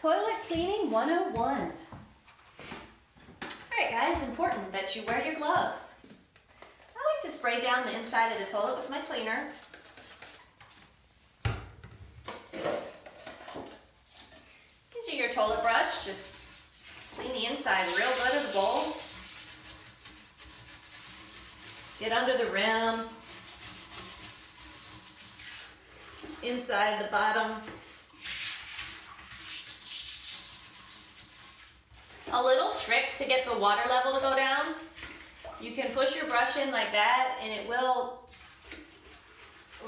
Toilet Cleaning 101. Alright guys, important that you wear your gloves. I like to spray down the inside of the toilet with my cleaner. Using your toilet brush, just clean the inside real good of the bowl. Get under the rim, inside the bottom. A little trick to get the water level to go down. You can push your brush in like that and it will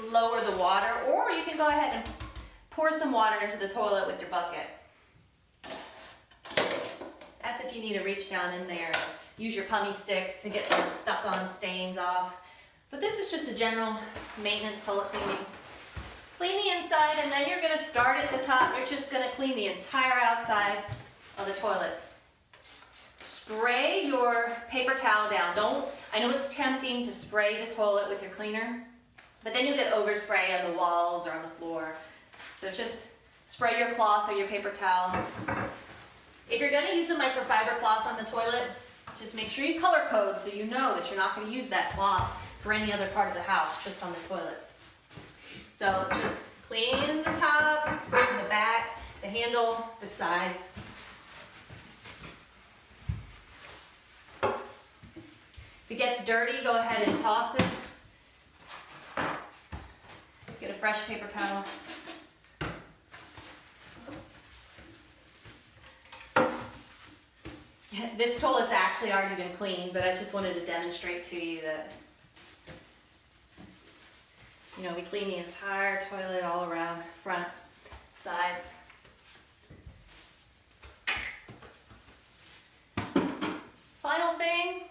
lower the water, or you can go ahead and pour some water into the toilet with your bucket. That's if you need to reach down in there. Use your pumice stick to get some stuck on stains off. But this is just a general maintenance toilet cleaning. Clean the inside and then you're gonna start at the top. You're just gonna clean the entire outside of the toilet. Spray your paper towel down. I know it's tempting to spray the toilet with your cleaner, but then you'll get overspray on the walls or on the floor. So just spray your cloth or your paper towel. If you're gonna use a microfiber cloth on the toilet, just make sure you color code so you know that you're not gonna use that cloth for any other part of the house, just on the toilet. So just clean the top, the back, the handle, the sides. If it gets dirty, go ahead and toss it. Get a fresh paper towel. This toilet's actually already been cleaned, but I just wanted to demonstrate to you that, you know, we clean the entire toilet all around, front, sides. Final thing,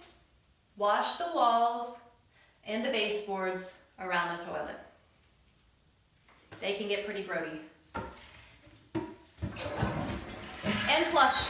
wash the walls and the baseboards around the toilet. They can get pretty grody. And flush.